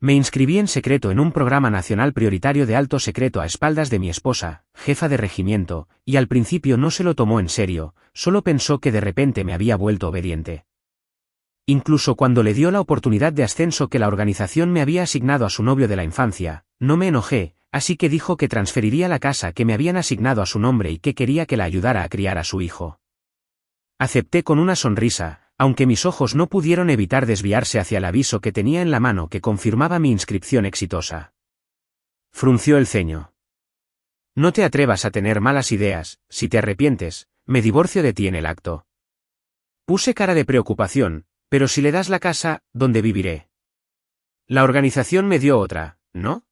Me inscribí en secreto en un programa nacional prioritario de alto secreto a espaldas de mi esposa, jefa de regimiento, y al principio no se lo tomó en serio, solo pensó que de repente me había vuelto obediente. Incluso cuando le dio la oportunidad de ascenso que la organización me había asignado a su novio de la infancia, no me enojé, así que dijo que transferiría la casa que me habían asignado a su nombre y que quería que la ayudara a criar a su hijo. Acepté con una sonrisa, aunque mis ojos no pudieron evitar desviarse hacia el aviso que tenía en la mano que confirmaba mi inscripción exitosa. Frunció el ceño. No te atrevas a tener malas ideas, si te arrepientes, me divorcio de ti en el acto. Puse cara de preocupación, pero si le das la casa, ¿dónde viviré? La organización me dio otra, ¿no?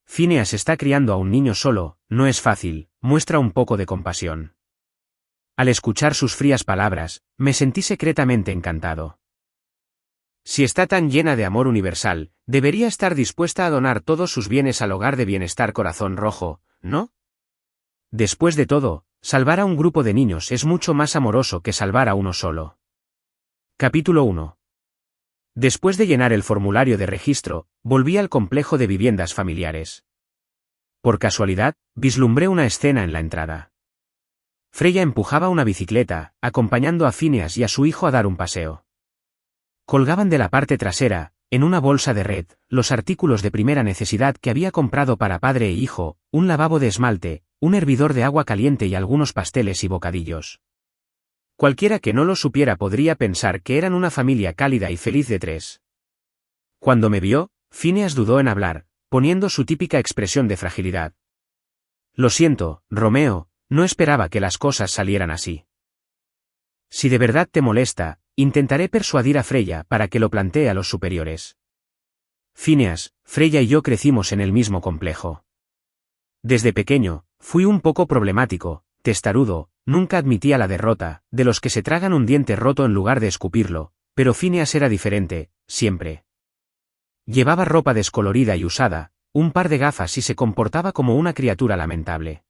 Phineas está criando a un niño solo, no es fácil, muestra un poco de compasión. Al escuchar sus frías palabras, me sentí secretamente encantado. Si está tan llena de amor universal, debería estar dispuesta a donar todos sus bienes al hogar de bienestar Corazón Rojo, ¿no? Después de todo, salvar a un grupo de niños es mucho más amoroso que salvar a uno solo. Capítulo 1. Después de llenar el formulario de registro, volví al complejo de viviendas familiares. Por casualidad, vislumbré una escena en la entrada. Freya empujaba una bicicleta, acompañando a Phineas y a su hijo a dar un paseo. Colgaban de la parte trasera, en una bolsa de red, los artículos de primera necesidad que había comprado para padre e hijo, un lavabo de esmalte, un hervidor de agua caliente y algunos pasteles y bocadillos. Cualquiera que no lo supiera podría pensar que eran una familia cálida y feliz de tres. Cuando me vio, Phineas dudó en hablar, poniendo su típica expresión de fragilidad. Lo siento, Romeo, no esperaba que las cosas salieran así. Si de verdad te molesta, intentaré persuadir a Freya para que lo plantee a los superiores. Phineas, Freya y yo crecimos en el mismo complejo. Desde pequeño, fui un poco problemático, testarudo, nunca admitía la derrota, de los que se tragan un diente roto en lugar de escupirlo, pero Phineas era diferente, siempre. Llevaba ropa descolorida y usada, un par de gafas y se comportaba como una criatura lamentable.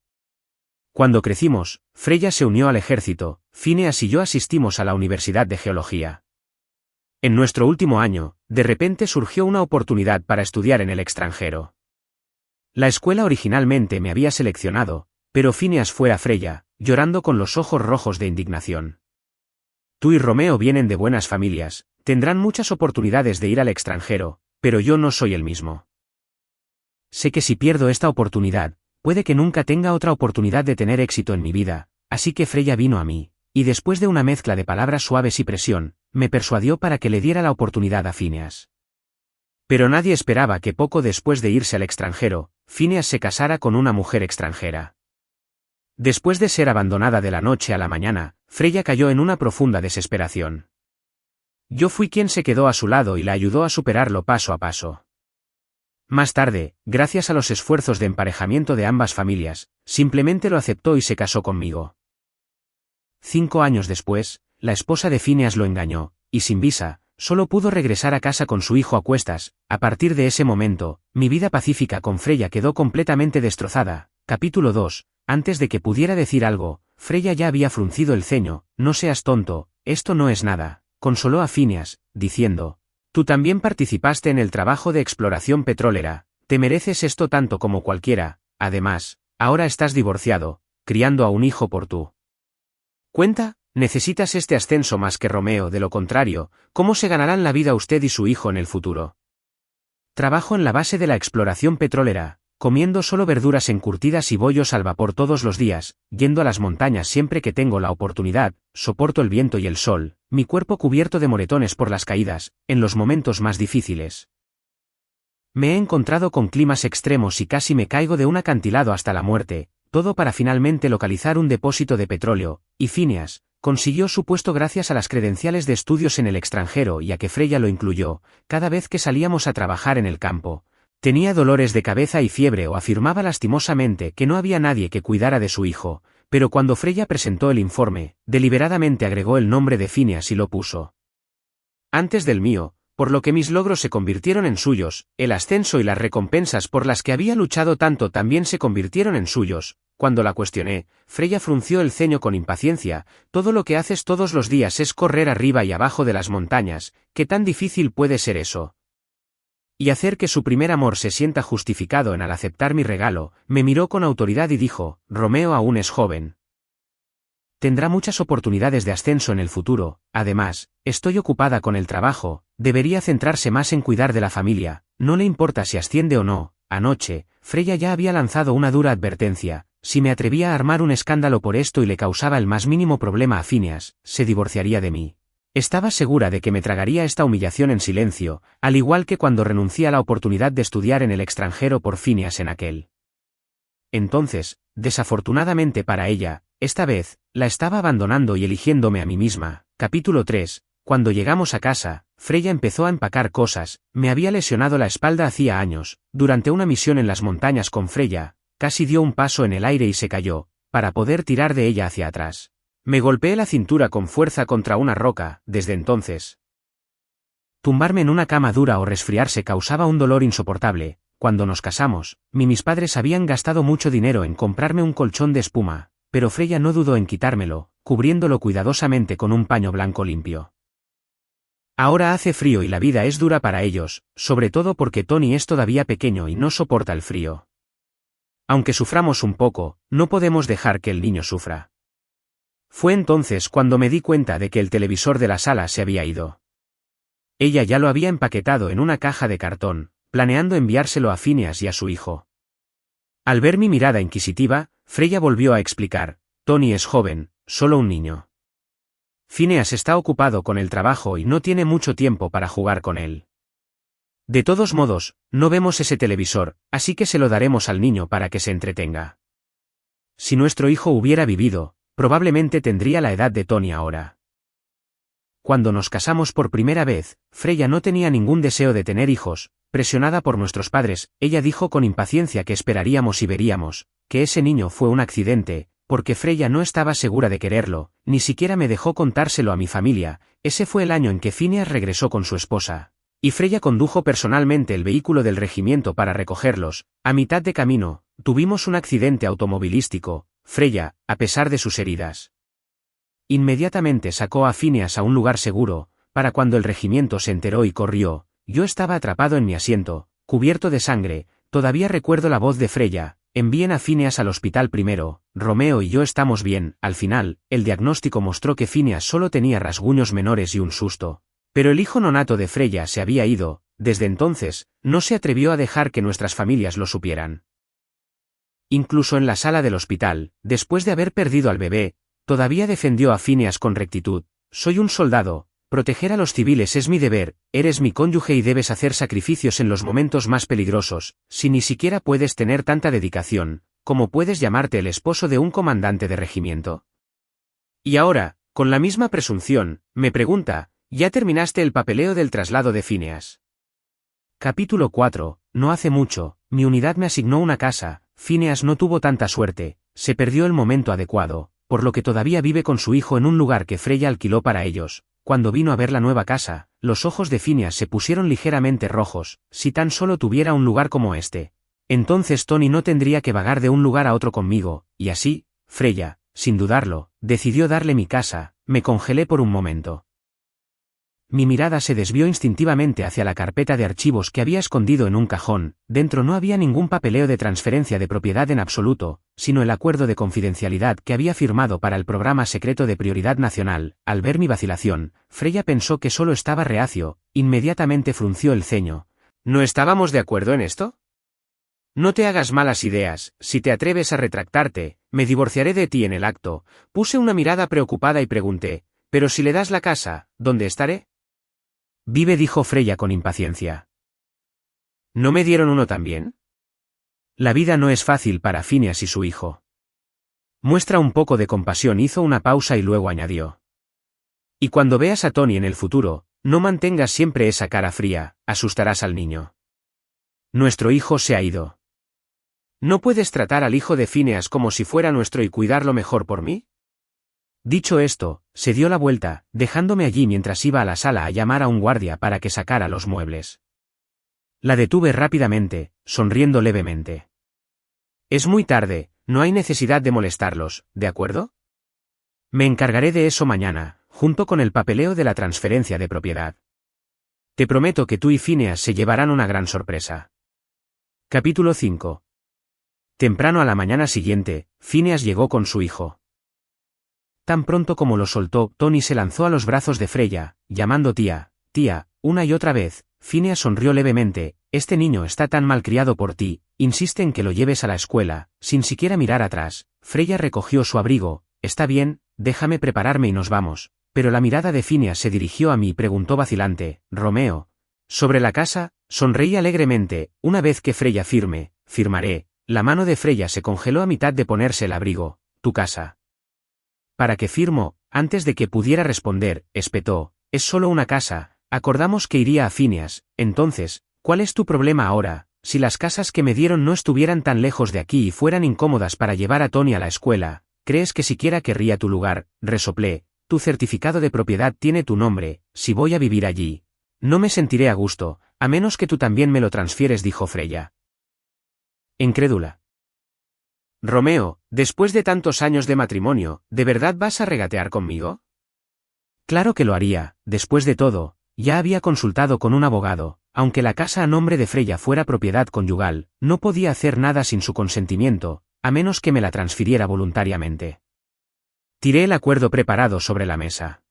Cuando crecimos, Freya se unió al ejército, Phineas y yo asistimos a la Universidad de Geología. En nuestro último año, de repente surgió una oportunidad para estudiar en el extranjero. La escuela originalmente me había seleccionado, pero Phineas fue a Freya, llorando con los ojos rojos de indignación. Tú y Romeo vienen de buenas familias, tendrán muchas oportunidades de ir al extranjero, pero yo no soy el mismo. Sé que si pierdo esta oportunidad, puede que nunca tenga otra oportunidad de tener éxito en mi vida, así que Freya vino a mí, y después de una mezcla de palabras suaves y presión, me persuadió para que le diera la oportunidad a Phineas. Pero nadie esperaba que poco después de irse al extranjero, Phineas se casara con una mujer extranjera. Después de ser abandonada de la noche a la mañana, Freya cayó en una profunda desesperación. Yo fui quien se quedó a su lado y la ayudó a superarlo paso a paso. Más tarde, gracias a los esfuerzos de emparejamiento de ambas familias, simplemente lo aceptó y se casó conmigo. 5 años después, la esposa de Phineas lo engañó, y sin visa, solo pudo regresar a casa con su hijo a cuestas. A partir de ese momento, mi vida pacífica con Freya quedó completamente destrozada. Capítulo 2. Antes de que pudiera decir algo, Freya ya había fruncido el ceño. No seas tonto, esto no es nada, consoló a Phineas, diciendo. Tú también participaste en el trabajo de exploración petrolera, te mereces esto tanto como cualquiera, además, ahora estás divorciado, criando a un hijo por tu cuenta, necesitas este ascenso más que Romeo, de lo contrario, ¿cómo se ganarán la vida usted y su hijo en el futuro? Trabajo en la base de la exploración petrolera, comiendo solo verduras encurtidas y bollos al vapor todos los días, yendo a las montañas siempre que tengo la oportunidad, soporto el viento y el sol, mi cuerpo cubierto de moretones por las caídas, en los momentos más difíciles. Me he encontrado con climas extremos y casi me caigo de un acantilado hasta la muerte, todo para finalmente localizar un depósito de petróleo, y Phineas consiguió su puesto gracias a las credenciales de estudios en el extranjero y a que Freya lo incluyó. Cada vez que salíamos a trabajar en el campo, tenía dolores de cabeza y fiebre o afirmaba lastimosamente que no había nadie que cuidara de su hijo, pero cuando Freya presentó el informe, deliberadamente agregó el nombre de Phineas y lo puso antes del mío, por lo que mis logros se convirtieron en suyos, el ascenso y las recompensas por las que había luchado tanto también se convirtieron en suyos. Cuando la cuestioné, Freya frunció el ceño con impaciencia. Todo lo que haces todos los días es correr arriba y abajo de las montañas, ¿qué tan difícil puede ser eso? y hacer que su primer amor se sienta justificado al aceptar mi regalo, me miró con autoridad y dijo: Romeo aún es joven. Tendrá muchas oportunidades de ascenso en el futuro, además, estoy ocupada con el trabajo, debería centrarse más en cuidar de la familia, no le importa si asciende o no. Anoche, Freya ya había lanzado una dura advertencia: si me atrevía a armar un escándalo por esto y le causaba el más mínimo problema a Phineas, se divorciaría de mí. Estaba segura de que me tragaría esta humillación en silencio, al igual que cuando renuncié a la oportunidad de estudiar en el extranjero por Phineas en aquel. Entonces, desafortunadamente para ella, esta vez, la estaba abandonando y eligiéndome a mí misma. Capítulo 3. Cuando llegamos a casa, Freya empezó a empacar cosas. Me había lesionado la espalda hacía años. Durante una misión en las montañas con Freya, casi dio un paso en el aire y se cayó, para poder tirar de ella hacia atrás. Me golpeé la cintura con fuerza contra una roca. Desde entonces, tumbarme en una cama dura o resfriarse causaba un dolor insoportable. Cuando nos casamos, mis padres habían gastado mucho dinero en comprarme un colchón de espuma, pero Freya no dudó en quitármelo, cubriéndolo cuidadosamente con un paño blanco limpio. Ahora hace frío y la vida es dura para ellos, sobre todo porque Tony es todavía pequeño y no soporta el frío. Aunque suframos un poco, no podemos dejar que el niño sufra. Fue entonces cuando me di cuenta de que el televisor de la sala se había ido. Ella ya lo había empaquetado en una caja de cartón, planeando enviárselo a Phineas y a su hijo. Al ver mi mirada inquisitiva, Freya volvió a explicar: Tony es joven, solo un niño. Phineas está ocupado con el trabajo y no tiene mucho tiempo para jugar con él. De todos modos, no vemos ese televisor, así que se lo daremos al niño para que se entretenga. Si nuestro hijo hubiera vivido, probablemente tendría la edad de Tony ahora. Cuando nos casamos por primera vez, Freya no tenía ningún deseo de tener hijos. Presionada por nuestros padres, ella dijo con impaciencia que esperaríamos y veríamos, que ese niño fue un accidente, porque Freya no estaba segura de quererlo, ni siquiera me dejó contárselo a mi familia. Ese fue el año en que Phineas regresó con su esposa, y Freya condujo personalmente el vehículo del regimiento para recogerlos. A mitad de camino, tuvimos un accidente automovilístico. Freya, a pesar de sus heridas, inmediatamente sacó a Phineas a un lugar seguro. Para cuando el regimiento se enteró y corrió, yo estaba atrapado en mi asiento, cubierto de sangre. Todavía recuerdo la voz de Freya: envíen a Phineas al hospital primero, Romeo y yo estamos bien. Al final, el diagnóstico mostró que Phineas solo tenía rasguños menores y un susto. Pero el hijo nonato de Freya se había ido. Desde entonces, no se atrevió a dejar que nuestras familias lo supieran. Incluso en la sala del hospital, después de haber perdido al bebé, todavía defendió a Phineas con rectitud: soy un soldado, proteger a los civiles es mi deber, eres mi cónyuge y debes hacer sacrificios en los momentos más peligrosos. Si ni siquiera puedes tener tanta dedicación, ¿cómo puedes llamarte el esposo de un comandante de regimiento? Y ahora, con la misma presunción, me pregunta: ¿ya terminaste el papeleo del traslado de Phineas? Capítulo 4. No hace mucho, mi unidad me asignó una casa. Phineas no tuvo tanta suerte, se perdió el momento adecuado, por lo que todavía vive con su hijo en un lugar que Freya alquiló para ellos. Cuando vino a ver la nueva casa, los ojos de Phineas se pusieron ligeramente rojos. Si tan solo tuviera un lugar como este, entonces Tony no tendría que vagar de un lugar a otro conmigo. Y así, Freya, sin dudarlo, decidió darle mi casa. Me congelé por un momento. Mi mirada se desvió instintivamente hacia la carpeta de archivos que había escondido en un cajón. Dentro no había ningún papeleo de transferencia de propiedad en absoluto, sino el acuerdo de confidencialidad que había firmado para el programa secreto de prioridad nacional. Al ver mi vacilación, Freya pensó que solo estaba reacio. Inmediatamente frunció el ceño. ¿No estábamos de acuerdo en esto? No te hagas malas ideas. Si te atreves a retractarte, me divorciaré de ti en el acto. Puse una mirada preocupada y pregunté: ¿pero si le das la casa, dónde estaré? Vive, dijo Freya con impaciencia. ¿No me dieron uno también? La vida no es fácil para Phineas y su hijo. Muestra un poco de compasión. Hizo una pausa y luego añadió: y cuando veas a Tony en el futuro, no mantengas siempre esa cara fría, asustarás al niño. Nuestro hijo se ha ido. ¿No puedes tratar al hijo de Phineas como si fuera nuestro y cuidarlo mejor por mí? Dicho esto, se dio la vuelta, dejándome allí mientras iba a la sala a llamar a un guardia para que sacara los muebles. La detuve rápidamente, sonriendo levemente. Es muy tarde, no hay necesidad de molestarlos, ¿de acuerdo? Me encargaré de eso mañana, junto con el papeleo de la transferencia de propiedad. Te prometo que tú y Phineas se llevarán una gran sorpresa. Capítulo 5. Temprano a la mañana siguiente, Phineas llegó con su hijo. Tan pronto como lo soltó, Tony se lanzó a los brazos de Freya, llamando tía, tía, una y otra vez. Phineas sonrió levemente. Este niño está tan malcriado por ti, insiste en que lo lleves a la escuela, sin siquiera mirar atrás. Freya recogió su abrigo. Está bien, déjame prepararme y nos vamos. Pero la mirada de Phineas se dirigió a mí y preguntó vacilante, Romeo. Sobre la casa, sonreí alegremente. Una vez que Freya firmaré. La mano de Freya se congeló a mitad de ponerse el abrigo. Tu casa. ¿Para qué firmo? Antes de que pudiera responder, espetó. Es solo una casa. Acordamos que iría a Phineas. Entonces, ¿cuál es tu problema ahora? Si las casas que me dieron no estuvieran tan lejos de aquí y fueran incómodas para llevar a Tony a la escuela, ¿crees que siquiera querría tu lugar? Resoplé. Tu certificado de propiedad tiene tu nombre. Si voy a vivir allí, no me sentiré a gusto, a menos que tú también me lo transfieres, dijo Freya. Incrédula. Romeo, después de tantos años de matrimonio, ¿de verdad vas a regatear conmigo? Claro que lo haría. Después de todo, ya había consultado con un abogado. Aunque la casa a nombre de Freya fuera propiedad conyugal, no podía hacer nada sin su consentimiento, a menos que me la transfiriera voluntariamente. Tiré el acuerdo preparado sobre la mesa.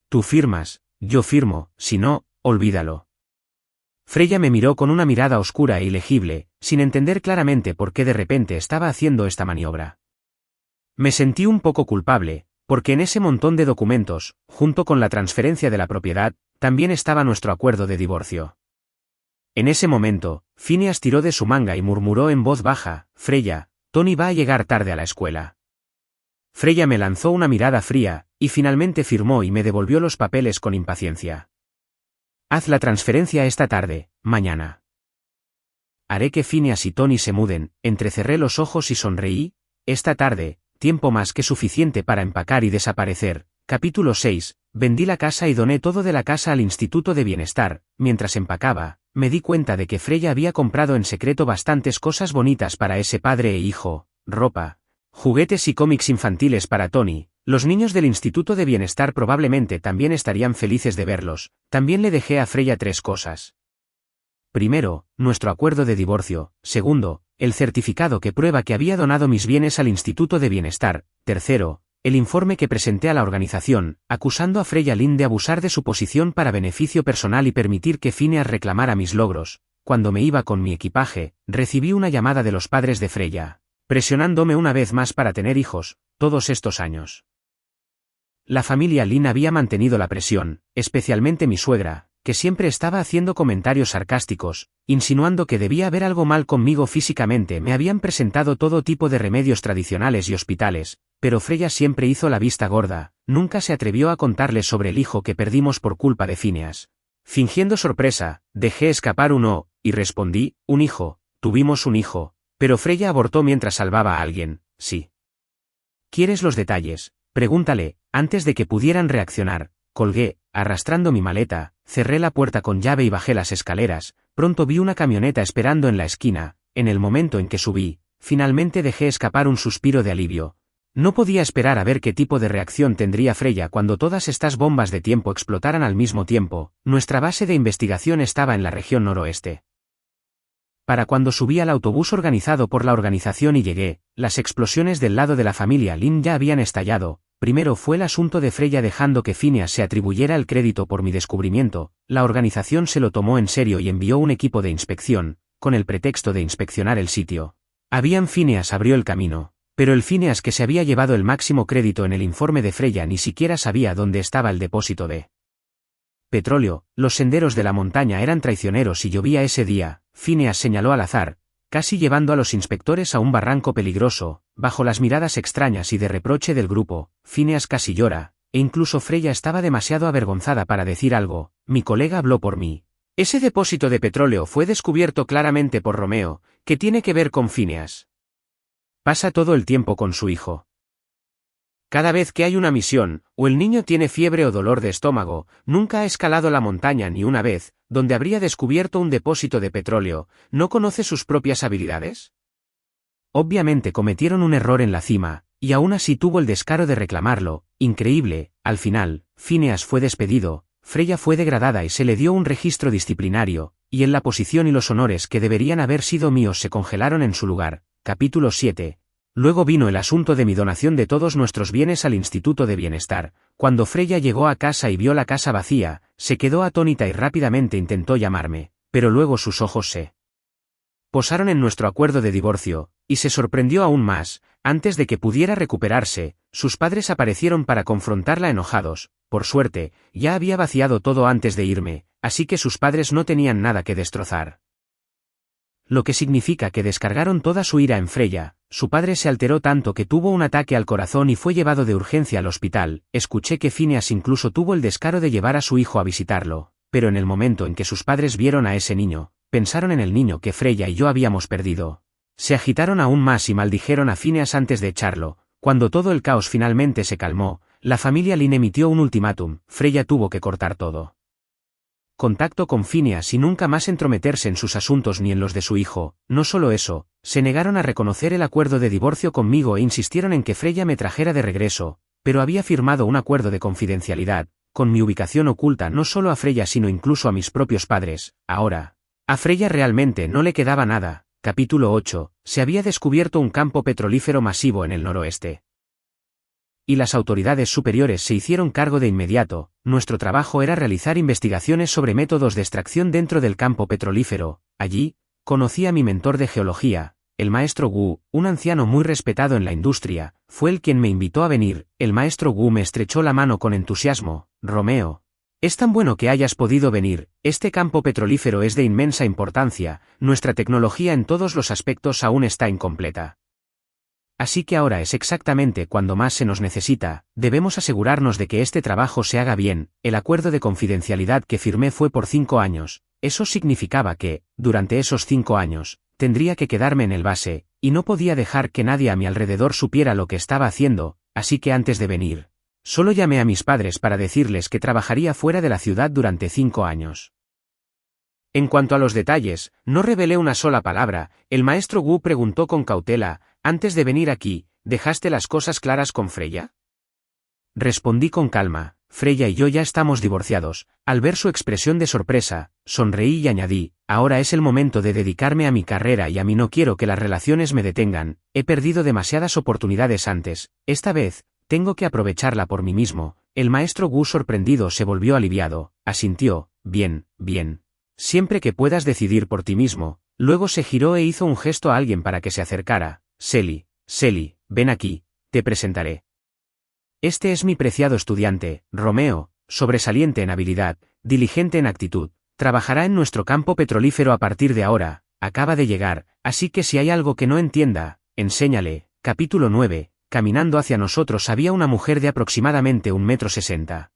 Tú firmas, yo firmo, si no, olvídalo. Freya me miró con una mirada oscura e ilegible, sin entender claramente por qué de repente estaba haciendo esta maniobra. Me sentí un poco culpable, porque en ese montón de documentos, junto con la transferencia de la propiedad, también estaba nuestro acuerdo de divorcio. En ese momento, Phineas tiró de su manga y murmuró en voz baja, Freya, Tony va a llegar tarde a la escuela. Freya me lanzó una mirada fría, y finalmente firmó y me devolvió los papeles con impaciencia. Haz la transferencia esta tarde, mañana. Haré que Phineas y Tony se muden. Entrecerré los ojos y sonreí. Esta tarde, tiempo más que suficiente para empacar y desaparecer. Capítulo 6. Vendí la casa y doné todo de la casa al Instituto de Bienestar. Mientras empacaba, me di cuenta de que Freya había comprado en secreto bastantes cosas bonitas para ese padre e hijo, ropa, juguetes y cómics infantiles para Tony. Los niños del Instituto de Bienestar probablemente también estarían felices de verlos. También le dejé a Freya 3 cosas. Primero, nuestro acuerdo de divorcio. Segundo, el certificado que prueba que había donado mis bienes al Instituto de Bienestar. Tercero, el informe que presenté a la organización, acusando a Freya Lynn de abusar de su posición para beneficio personal y permitir que Phineas reclamara mis logros. Cuando me iba con mi equipaje, recibí una llamada de los padres de Freya, presionándome una vez más para tener hijos, todos estos años. La familia Lynn había mantenido la presión, especialmente mi suegra, que siempre estaba haciendo comentarios sarcásticos, insinuando que debía haber algo mal conmigo físicamente. Me habían presentado todo tipo de remedios tradicionales y hospitales, pero Freya siempre hizo la vista gorda, nunca se atrevió a contarles sobre el hijo que perdimos por culpa de Phineas. Fingiendo sorpresa, dejé escapar un "oh", y respondí, un hijo, tuvimos un hijo, pero Freya abortó mientras salvaba a alguien, sí. ¿Quieres los detalles? Pregúntale. Antes de que pudieran reaccionar, colgué, arrastrando mi maleta, cerré la puerta con llave y bajé las escaleras. Pronto vi una camioneta esperando en la esquina. En el momento en que subí, finalmente dejé escapar un suspiro de alivio. No podía esperar a ver qué tipo de reacción tendría Freya cuando todas estas bombas de tiempo explotaran al mismo tiempo. Nuestra base de investigación estaba en la región noroeste. Para cuando subí al autobús organizado por la organización y llegué, las explosiones del lado de la familia Lynn ya habían estallado. Primero fue el asunto de Freya dejando que Phineas se atribuyera el crédito por mi descubrimiento. La organización se lo tomó en serio y envió un equipo de inspección, con el pretexto de inspeccionar el sitio. Phineas abrió el camino, pero el Phineas que se había llevado el máximo crédito en el informe de Freya ni siquiera sabía dónde estaba el depósito de petróleo. Los senderos de la montaña eran traicioneros y llovía ese día. Phineas señaló al azar, casi llevando a los inspectores a un barranco peligroso, bajo las miradas extrañas y de reproche del grupo. Phineas casi llora, e incluso Freya estaba demasiado avergonzada para decir algo. Mi colega habló por mí. Ese depósito de petróleo fue descubierto claramente por Romeo. ¿Qué tiene que ver con Phineas? Pasa todo el tiempo con su hijo. Cada vez que hay una misión, o el niño tiene fiebre o dolor de estómago, nunca ha escalado la montaña ni una vez, donde habría descubierto un depósito de petróleo. ¿No conoce sus propias habilidades? Obviamente cometieron un error en la cima, y aún así tuvo el descaro de reclamarlo. Increíble. Al final, Phineas fue despedido. Freya fue degradada y se le dio un registro disciplinario, y en la posición y los honores que deberían haber sido míos se congelaron en su lugar. Capítulo 7. Luego vino el asunto de mi donación de todos nuestros bienes al Instituto de Bienestar. Cuando Freya llegó a casa y vio la casa vacía, se quedó atónita y rápidamente intentó llamarme, pero luego sus ojos se posaron en nuestro acuerdo de divorcio, y se sorprendió aún más. Antes de que pudiera recuperarse, sus padres aparecieron para confrontarla enojados. Por suerte, ya había vaciado todo antes de irme, así que sus padres no tenían nada que destrozar. Lo que significa que descargaron toda su ira en Freya. Su padre se alteró tanto que tuvo un ataque al corazón y fue llevado de urgencia al hospital. Escuché que Phineas incluso tuvo el descaro de llevar a su hijo a visitarlo, pero en el momento en que sus padres vieron a ese niño, pensaron en el niño que Freya y yo habíamos perdido. Se agitaron aún más y maldijeron a Phineas antes de echarlo. Cuando todo el caos finalmente se calmó, la familia Lynn emitió un ultimátum. Freya tuvo que cortar todo contacto con Phineas y nunca más entrometerse en sus asuntos ni en los de su hijo. No solo eso, se negaron a reconocer el acuerdo de divorcio conmigo e insistieron en que Freya me trajera de regreso, pero había firmado un acuerdo de confidencialidad, con mi ubicación oculta no solo a Freya sino incluso a mis propios padres. Ahora, a Freya realmente no le quedaba nada. Capítulo 8. Se había descubierto un campo petrolífero masivo en el noroeste. Y las autoridades superiores se hicieron cargo de inmediato. Nuestro trabajo era realizar investigaciones sobre métodos de extracción dentro del campo petrolífero. Allí, conocí a mi mentor de geología, el maestro Wu, un anciano muy respetado en la industria. Fue él quien me invitó a venir. El maestro Wu me estrechó la mano con entusiasmo. Romeo, es tan bueno que hayas podido venir. Este campo petrolífero es de inmensa importancia. Nuestra tecnología en todos los aspectos aún está incompleta. Así que ahora es exactamente cuando más se nos necesita. Debemos asegurarnos de que este trabajo se haga bien. El acuerdo de confidencialidad que firmé fue por 5 años. Eso significaba que, durante esos 5 años, tendría que quedarme en el base, y no podía dejar que nadie a mi alrededor supiera lo que estaba haciendo, así que antes de venir, solo llamé a mis padres para decirles que trabajaría fuera de la ciudad durante 5 años. En cuanto a los detalles, no revelé una sola palabra. El maestro Wu preguntó con cautela: «Antes de venir aquí, ¿dejaste las cosas claras con Freya?». Respondí con calma: «Freya y yo ya estamos divorciados». Al ver su expresión de sorpresa, sonreí y añadí: «Ahora es el momento de dedicarme a mi carrera y a mí no quiero que las relaciones me detengan. He perdido demasiadas oportunidades antes. Esta vez, tengo que aprovecharla por mí mismo». El maestro Wu, sorprendido, se volvió aliviado. Asintió: «Bien, bien. Siempre que puedas decidir por ti mismo». Luego se giró e hizo un gesto a alguien para que se acercara. Selly, ven aquí, te presentaré. Este es mi preciado estudiante, Romeo, sobresaliente en habilidad, diligente en actitud, trabajará en nuestro campo petrolífero a partir de ahora, acaba de llegar, así que si hay algo que no entienda, enséñale». Capítulo 9. Caminando hacia nosotros había una mujer de aproximadamente 1,60 m.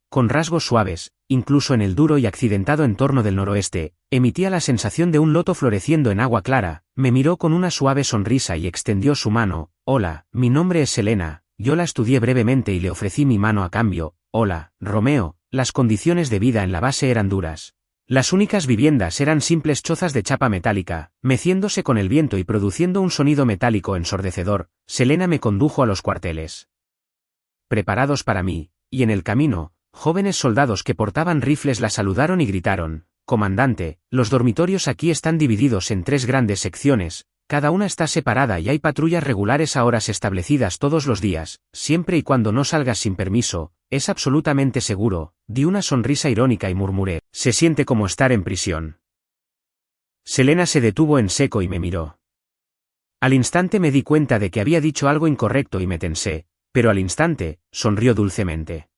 Con rasgos suaves, incluso en el duro y accidentado entorno del noroeste, emitía la sensación de un loto floreciendo en agua clara. Me miró con una suave sonrisa y extendió su mano. «Hola, mi nombre es Selena». Yo la estudié brevemente y le ofrecí mi mano a cambio. «Hola, Romeo». Las condiciones de vida en la base eran duras. Las únicas viviendas eran simples chozas de chapa metálica, meciéndose con el viento y produciendo un sonido metálico ensordecedor. Selena me condujo a los cuarteles preparados para mí, y en el camino, jóvenes soldados que portaban rifles la saludaron y gritaron: «Comandante, los dormitorios aquí están divididos en 3 grandes secciones, cada una está separada y hay patrullas regulares a horas establecidas todos los días, siempre y cuando no salgas sin permiso, es absolutamente seguro». Di una sonrisa irónica y murmuré: «Se siente como estar en prisión». Selena se detuvo en seco y me miró. Al instante me di cuenta de que había dicho algo incorrecto y me tensé, pero al instante, sonrió dulcemente.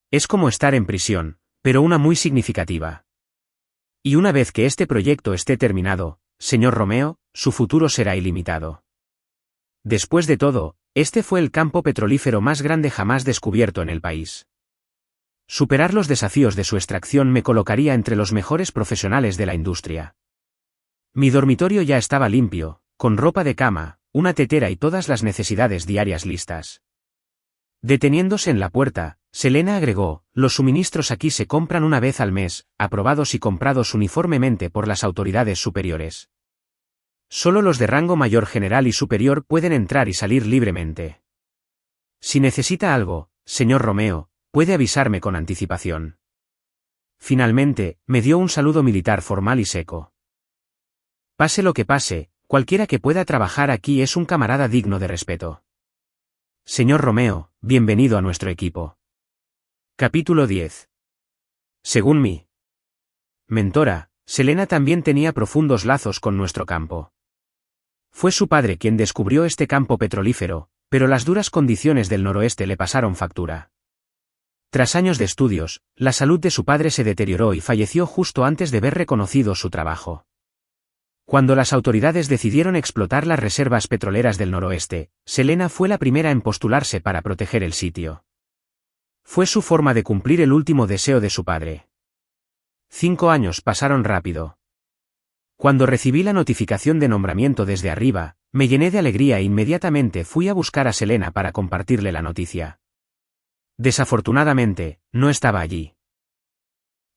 «Es como estar en prisión, pero una muy significativa. Y una vez que este proyecto esté terminado, señor Romeo, su futuro será ilimitado. Después de todo, este fue el campo petrolífero más grande jamás descubierto en el país. Superar los desafíos de su extracción me colocaría entre los mejores profesionales de la industria». Mi dormitorio ya estaba limpio, con ropa de cama, una tetera y todas las necesidades diarias listas. Deteniéndose en la puerta, Selena agregó: «Los suministros aquí se compran una vez al mes, aprobados y comprados uniformemente por las autoridades superiores. Solo los de rango mayor, general y superior pueden entrar y salir libremente. Si necesita algo, señor Romeo, Puede avisarme con anticipación. Finalmente, me dio un saludo militar formal y seco. Pase lo que pase, cualquiera que pueda trabajar aquí es un camarada digno de respeto. Señor Romeo, bienvenido a nuestro equipo. Capítulo 10. Según mi mentora, Selena también tenía profundos lazos con nuestro campo. Fue su padre quien descubrió este campo petrolífero, pero las duras condiciones del noroeste le pasaron factura. Tras años de estudios, la salud de su padre se deterioró y falleció justo antes de ver reconocido su trabajo. Cuando las autoridades decidieron explotar las reservas petroleras del noroeste, Selena fue la primera en postularse para proteger el sitio. Fue su forma de cumplir el último deseo de su padre. 5 años pasaron rápido. Cuando recibí la notificación de nombramiento desde arriba, me llené de alegría e inmediatamente fui a buscar a Selena para compartirle la noticia. Desafortunadamente, no estaba allí.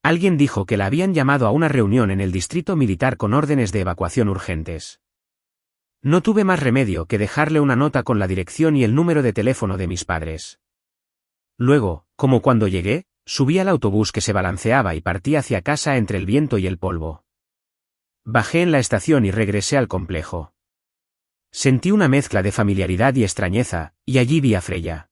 Alguien dijo que la habían llamado a una reunión en el distrito militar con órdenes de evacuación urgentes. No tuve más remedio que dejarle una nota con la dirección y el número de teléfono de mis padres. Luego, como cuando llegué, subí al autobús que se balanceaba y partí hacia casa entre el viento y el polvo. Bajé en la estación y regresé al complejo. Sentí una mezcla de familiaridad y extrañeza, y allí vi a Freya.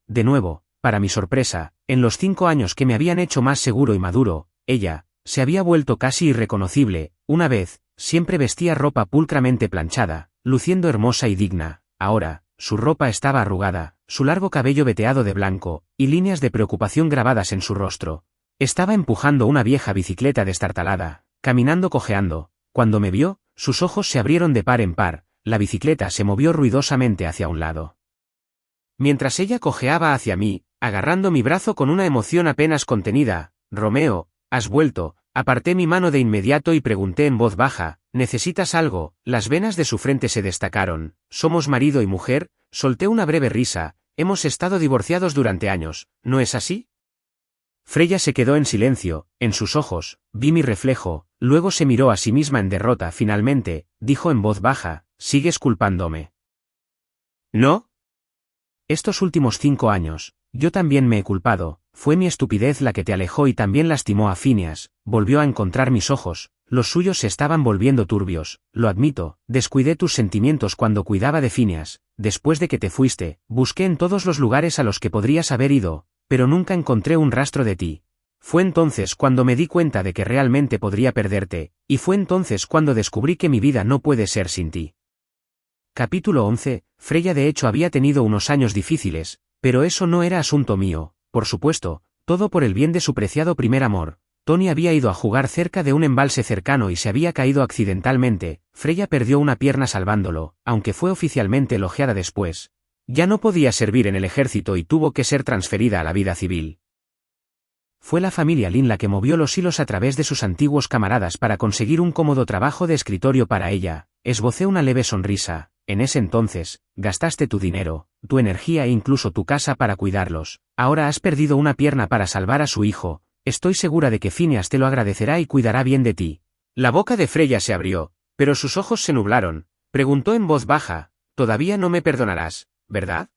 De nuevo, para mi sorpresa, en los 5 años que me habían hecho más seguro y maduro, ella se había vuelto casi irreconocible. Una vez, siempre vestía ropa pulcramente planchada, luciendo hermosa y digna. Ahora, su ropa estaba arrugada, su largo cabello veteado de blanco, y líneas de preocupación grabadas en su rostro. Estaba empujando una vieja bicicleta destartalada, caminando cojeando. Cuando me vio, sus ojos se abrieron de par en par, la bicicleta se movió ruidosamente hacia un lado. Mientras ella cojeaba hacia mí, agarrando mi brazo con una emoción apenas contenida, «Romeo, has vuelto». Aparté mi mano de inmediato y pregunté en voz baja, «¿Necesitas algo?». Las venas de su frente se destacaron. «¿Somos marido y mujer?». Solté una breve risa. «Hemos estado divorciados durante años, ¿no es así?». Freya se quedó en silencio. En sus ojos vi mi reflejo, luego se miró a sí misma en derrota. Finalmente, dijo en voz baja, «¿Sigues culpándome?». «¿No?». Estos últimos 5 años, yo también me he culpado. Fue mi estupidez la que te alejó y también lastimó a Phineas. Volvió a encontrar mis ojos, los suyos se estaban volviendo turbios. Lo admito, descuidé tus sentimientos cuando cuidaba de Phineas. Después de que te fuiste, busqué en todos los lugares a los que podrías haber ido, pero nunca encontré un rastro de ti. Fue entonces cuando me di cuenta de que realmente podría perderte, y fue entonces cuando descubrí que mi vida no puede ser sin ti. Capítulo 11. Freya de hecho había tenido unos años difíciles, pero eso no era asunto mío. Por supuesto, todo por el bien de su preciado primer amor. Tony había ido a jugar cerca de un embalse cercano y se había caído accidentalmente. Freya perdió una pierna salvándolo, aunque fue oficialmente elogiada después. Ya no podía servir en el ejército y tuvo que ser transferida a la vida civil. Fue la familia Lin la que movió los hilos a través de sus antiguos camaradas para conseguir un cómodo trabajo de escritorio para ella. Esbocé una leve sonrisa. En ese entonces, gastaste tu dinero, tu energía e incluso tu casa para cuidarlos. Ahora has perdido una pierna para salvar a su hijo. Estoy segura de que Phineas te lo agradecerá y cuidará bien de ti. La boca de Freya se abrió, pero sus ojos se nublaron. Preguntó en voz baja, «Todavía no me perdonarás, ¿verdad?».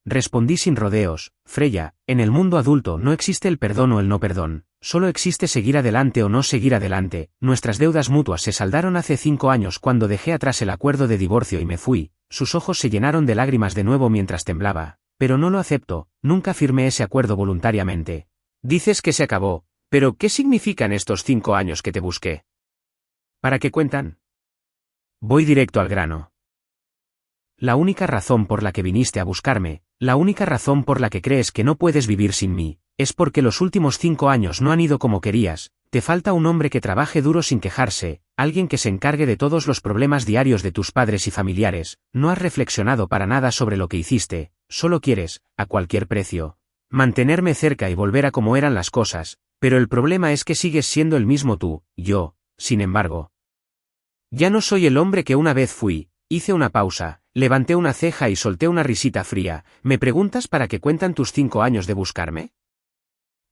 Respondí sin rodeos, «Freya, en el mundo adulto no existe el perdón o el no perdón. Solo existe seguir adelante o no seguir adelante. Nuestras deudas mutuas se saldaron hace 5 años cuando dejé atrás el acuerdo de divorcio y me fui». Sus ojos se llenaron de lágrimas de nuevo mientras temblaba. «Pero no lo acepto, nunca firmé ese acuerdo voluntariamente». «Dices que se acabó, pero ¿qué significan estos 5 años que te busqué?». «¿Para qué cuentan?». Voy directo al grano. La única razón por la que viniste a buscarme, la única razón por la que crees que no puedes vivir sin mí, es porque los últimos 5 años no han ido como querías. Te falta un hombre que trabaje duro sin quejarse, alguien que se encargue de todos los problemas diarios de tus padres y familiares. No has reflexionado para nada sobre lo que hiciste, solo quieres, a cualquier precio, mantenerme cerca y volver a como eran las cosas, pero el problema es que sigues siendo el mismo tú. Yo, sin embargo, ya no soy el hombre que una vez fui. Hice una pausa, levanté una ceja y solté una risita fría. ¿Me preguntas para qué cuentan tus 5 años de buscarme?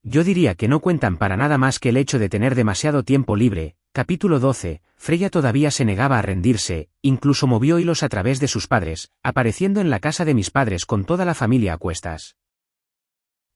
Yo diría que no cuentan para nada más que el hecho de tener demasiado tiempo libre. Capítulo 12. Freya todavía se negaba a rendirse, incluso movió hilos a través de sus padres, apareciendo en la casa de mis padres con toda la familia a cuestas.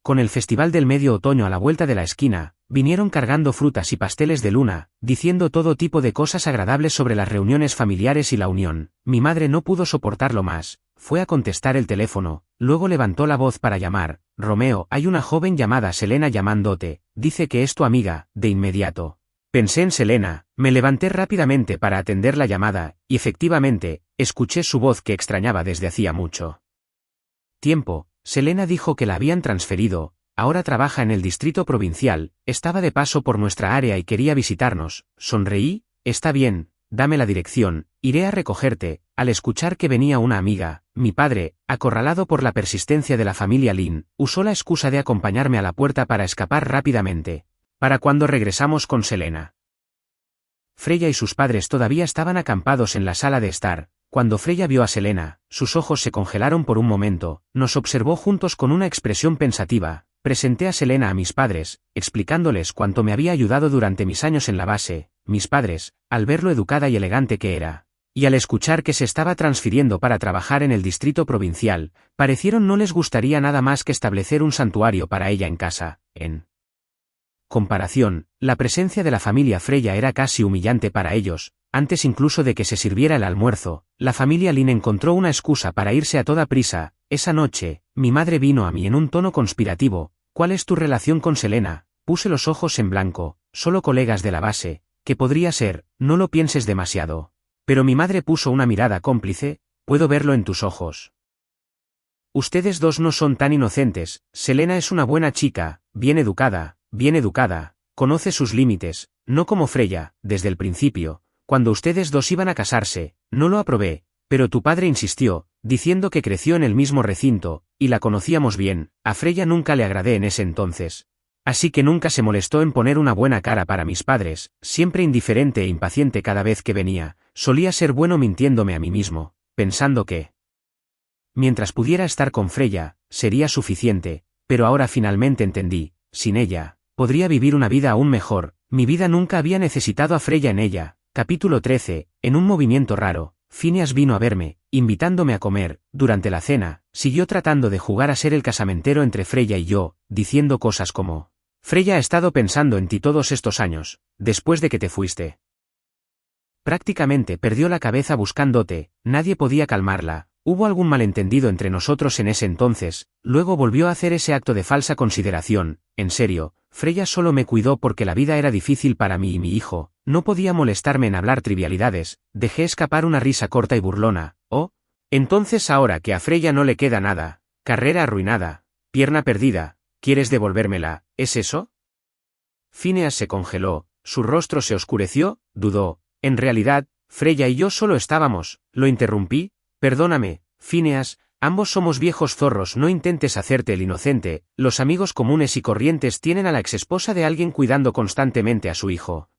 Con el Festival del Medio Otoño a la vuelta de la esquina, vinieron cargando frutas y pasteles de luna, diciendo todo tipo de cosas agradables sobre las reuniones familiares y la unión. Mi madre no pudo soportarlo más, fue a contestar el teléfono, luego levantó la voz para llamar. Romeo, hay una joven llamada Selena llamándote, dice que es tu amiga, de inmediato. Pensé en Selena, me levanté rápidamente para atender la llamada, y efectivamente, escuché su voz que extrañaba desde hacía mucho tiempo. Selena dijo que la habían transferido, ahora trabaja en el distrito provincial, estaba de paso por nuestra área y quería visitarnos. Sonreí, está bien, dame la dirección, iré a recogerte. Al escuchar que venía una amiga, mi padre, acorralado por la persistencia de la familia Lin, usó la excusa de acompañarme a la puerta para escapar rápidamente. Para cuando regresamos con Selena. Freya y sus padres todavía estaban acampados en la sala de estar. Cuando Freya vio a Selena, sus ojos se congelaron por un momento, nos observó juntos con una expresión pensativa. Presenté a Selena a mis padres, explicándoles cuánto me había ayudado durante mis años en la base. Mis padres, al ver lo educada y elegante que era, y al escuchar que se estaba transfiriendo para trabajar en el distrito provincial, parecieron no les gustaría nada más que establecer un santuario para ella en casa. En comparación, la presencia de la familia Freya era casi humillante para ellos. Antes incluso de que se sirviera el almuerzo, la familia Lin encontró una excusa para irse a toda prisa. Esa noche, mi madre vino a mí en un tono conspirativo. ¿Cuál es tu relación con Selena? Puse los ojos en blanco. Solo colegas de la base. ¿Qué podría ser? No lo pienses demasiado. Pero mi madre puso una mirada cómplice. Puedo verlo en tus ojos. Ustedes dos no son tan inocentes. Selena es una buena chica, bien educada, conoce sus límites, no como Freya, desde el principio. Cuando ustedes dos iban a casarse, no lo aprobé, pero tu padre insistió, diciendo que creció en el mismo recinto, y la conocíamos bien. A Freya nunca le agradé en ese entonces. Así que nunca se molestó en poner una buena cara para mis padres, siempre indiferente e impaciente cada vez que venía. Solía ser bueno mintiéndome a mí mismo, pensando que mientras pudiera estar con Freya, sería suficiente, pero ahora finalmente entendí, sin ella, podría vivir una vida aún mejor. Mi vida nunca había necesitado a Freya en ella. Capítulo 13. En un movimiento raro, Phineas vino a verme, invitándome a comer. Durante la cena, siguió tratando de jugar a ser el casamentero entre Freya y yo, diciendo cosas como: Freya ha estado pensando en ti todos estos años, después de que te fuiste. Prácticamente perdió la cabeza buscándote, nadie podía calmarla. Hubo algún malentendido entre nosotros en ese entonces, luego volvió a hacer ese acto de falsa consideración. En serio, Freya solo me cuidó porque la vida era difícil para mí y mi hijo, no podía molestarme en hablar trivialidades. Dejé escapar una risa corta y burlona. Oh, entonces ahora que a Freya no le queda nada, carrera arruinada, pierna perdida, ¿quieres devolvérmela, es eso? Phineas se congeló, su rostro se oscureció, dudó. En realidad, Freya y yo solo estábamos. Lo interrumpí. Perdóname, Phineas, ambos somos viejos zorros, no intentes hacerte el inocente. Los amigos comunes y corrientes tienen a la exesposa de alguien cuidando constantemente a su hijo.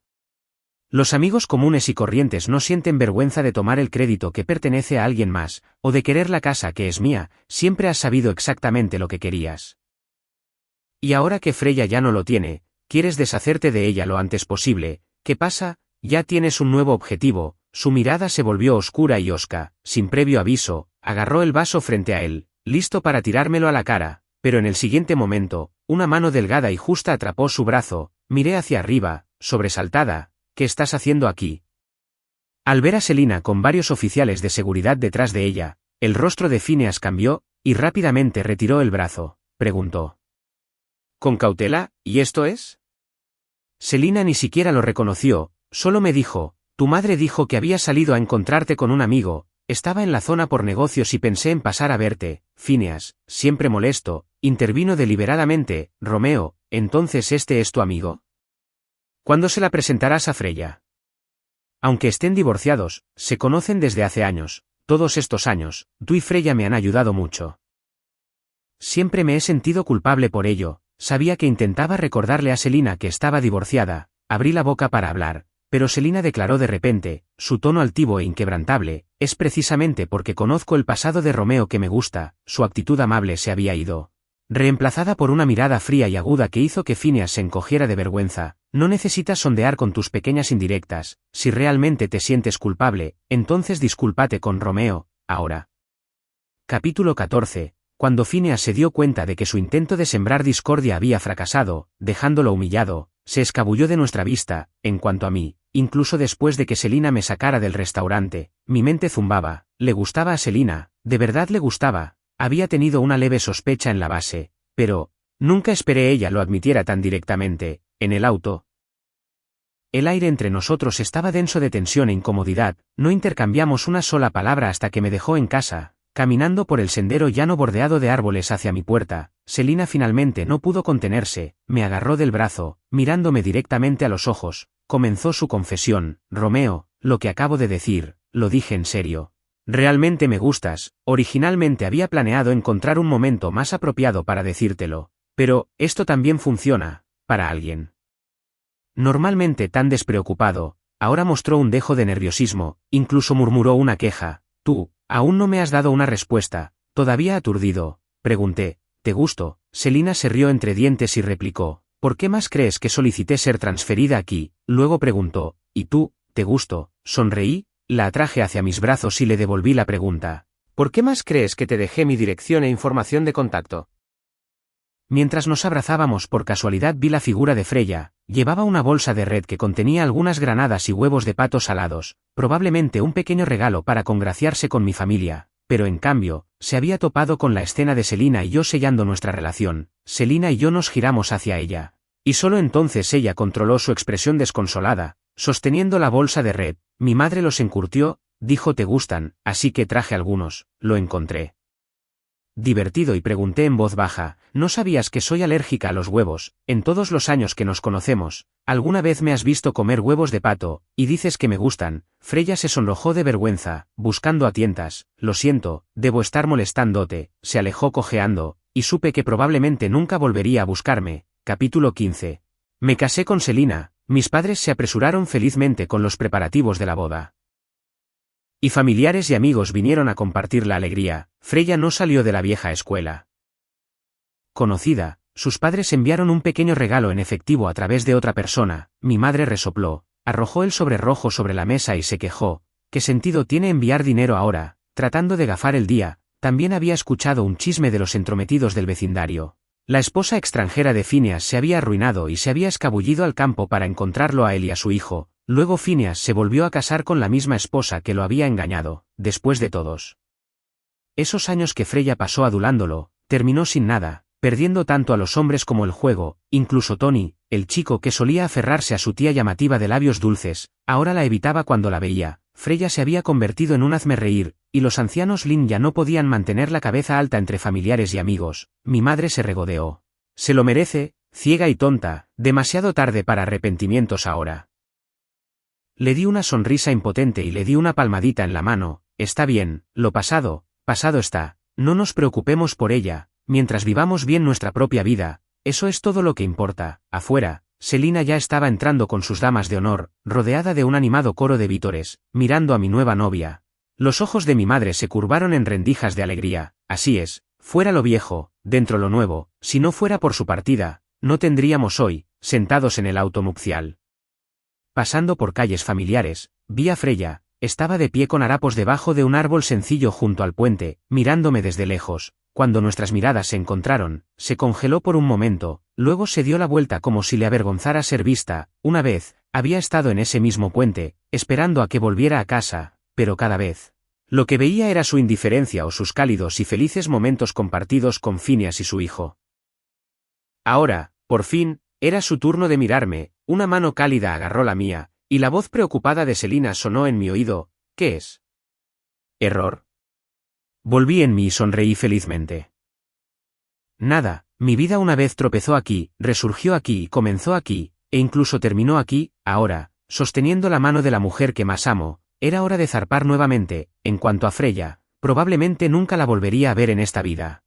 Los amigos comunes y corrientes no sienten vergüenza de tomar el crédito que pertenece a alguien más, o de querer la casa que es mía. Siempre has sabido exactamente lo que querías. Y ahora que Freya ya no lo tiene, quieres deshacerte de ella lo antes posible. ¿Qué pasa? Ya tienes un nuevo objetivo. Su mirada se volvió oscura y hosca. Sin previo aviso, agarró el vaso frente a él, listo para tirármelo a la cara, pero en el siguiente momento, una mano delgada y justa atrapó su brazo. Miré hacia arriba, sobresaltada. ¿Qué estás haciendo aquí? Al ver a Selena con varios oficiales de seguridad detrás de ella, el rostro de Phineas cambió, y rápidamente retiró el brazo. Preguntó. ¿Con cautela? ¿Y esto es? Selena ni siquiera lo reconoció, solo me dijo: tu madre dijo que había salido a encontrarte con un amigo. Estaba en la zona por negocios y pensé en pasar a verte. Phineas, siempre molesto, intervino deliberadamente. Romeo, ¿entonces este es tu amigo? ¿Cuándo se la presentarás a Freya? Aunque estén divorciados, se conocen desde hace años. Todos estos años, tú y Freya me han ayudado mucho. Siempre me he sentido culpable por ello. Sabía que intentaba recordarle a Selena que estaba divorciada. Abrí la boca para hablar, pero Selena declaró de repente, su tono altivo e inquebrantable: es precisamente porque conozco el pasado de Romeo que me gusta. Su actitud amable se había ido, reemplazada por una mirada fría y aguda que hizo que Phineas se encogiera de vergüenza. No necesitas sondear con tus pequeñas indirectas. Si realmente te sientes culpable, entonces discúlpate con Romeo, ahora. Capítulo 14. Cuando Phineas se dio cuenta de que su intento de sembrar discordia había fracasado, dejándolo humillado, se escabulló de nuestra vista. En cuanto a mí, incluso después de que Selina me sacara del restaurante, mi mente zumbaba. Le gustaba a Selina, de verdad le gustaba. Había tenido una leve sospecha en la base, pero nunca esperé ella lo admitiera tan directamente. En el auto, el aire entre nosotros estaba denso de tensión e incomodidad. No intercambiamos una sola palabra hasta que me dejó en casa. Caminando por el sendero llano bordeado de árboles hacia mi puerta, Selina finalmente no pudo contenerse, me agarró del brazo, mirándome directamente a los ojos, comenzó su confesión. Romeo, lo que acabo de decir, lo dije en serio. Realmente me gustas. Originalmente había planeado encontrar un momento más apropiado para decírtelo, pero esto también funciona, para alguien. Normalmente tan despreocupado, ahora mostró un dejo de nerviosismo, incluso murmuró una queja. Tú, aún no me has dado una respuesta. Todavía aturdido, pregunté, ¿te gusto? Selina se rió entre dientes y replicó, ¿por qué más crees que solicité ser transferida aquí? Luego preguntó, ¿y tú, te gusto? Sonreí, la atraje hacia mis brazos y le devolví la pregunta. ¿Por qué más crees que te dejé mi dirección e información de contacto? Mientras nos abrazábamos por casualidad vi la figura de Freya. Llevaba una bolsa de red que contenía algunas granadas y huevos de pato salados, probablemente un pequeño regalo para congraciarse con mi familia, pero en cambio, se había topado con la escena de Selina y yo sellando nuestra relación. Selina y yo nos giramos hacia ella, y solo entonces ella controló su expresión desconsolada, sosteniendo la bolsa de red. Mi madre los encurtió, dijo te gustan, así que traje algunos. Lo encontré divertido y pregunté en voz baja, ¿no sabías que soy alérgica a los huevos? En todos los años que nos conocemos, ¿alguna vez me has visto comer huevos de pato, y dices que me gustan? Freya se sonrojó de vergüenza, buscando a tientas. Lo siento, debo estar molestándote. Se alejó cojeando, y supe que probablemente nunca volvería a buscarme. Capítulo 15. Me casé con Selina. Mis padres se apresuraron felizmente con los preparativos de la boda. Y familiares y amigos vinieron a compartir la alegría. Freya no salió de la vieja escuela conocida. Sus padres enviaron un pequeño regalo en efectivo a través de otra persona. Mi madre resopló, arrojó el sobre rojo sobre la mesa y se quejó. ¿Qué sentido tiene enviar dinero ahora? Tratando de gafar el día, también había escuchado un chisme de los entrometidos del vecindario. La esposa extranjera de Phineas se había arruinado y se había escabullido al campo para encontrarlo a él y a su hijo. Luego Phineas se volvió a casar con la misma esposa que lo había engañado. Después de todos esos años que Freya pasó adulándolo, terminó sin nada, perdiendo tanto a los hombres como el juego. Incluso Tony, el chico que solía aferrarse a su tía llamativa de labios dulces, ahora la evitaba cuando la veía. Freya se había convertido en un hazmerreír, y los ancianos Lin ya no podían mantener la cabeza alta entre familiares y amigos. Mi madre se regodeó. Se lo merece, ciega y tonta, demasiado tarde para arrepentimientos ahora. Le di una sonrisa impotente y le di una palmadita en la mano. Está bien, lo pasado, pasado está. No nos preocupemos por ella, mientras vivamos bien nuestra propia vida. Eso es todo lo que importa. Afuera, Selina ya estaba entrando con sus damas de honor, rodeada de un animado coro de vítores, mirando a mi nueva novia. Los ojos de mi madre se curvaron en rendijas de alegría. Así es, fuera lo viejo, dentro lo nuevo. Si no fuera por su partida, no tendríamos hoy, sentados en el auto nupcial. Pasando por calles familiares, vi a Freya. Estaba de pie con harapos debajo de un árbol sencillo junto al puente, mirándome desde lejos. Cuando nuestras miradas se encontraron, se congeló por un momento, luego se dio la vuelta como si le avergonzara ser vista. Una vez, había estado en ese mismo puente, esperando a que volviera a casa, pero cada vez lo que veía era su indiferencia o sus cálidos y felices momentos compartidos con Phineas y su hijo. Ahora, por fin, era su turno de mirarme. Una mano cálida agarró la mía, y la voz preocupada de Selina sonó en mi oído. ¿Qué es? ¿Error? Volví en mí y sonreí felizmente. Nada, mi vida una vez tropezó aquí, resurgió aquí y comenzó aquí, e incluso terminó aquí. Ahora, sosteniendo la mano de la mujer que más amo, era hora de zarpar nuevamente. En cuanto a Freya, probablemente nunca la volvería a ver en esta vida.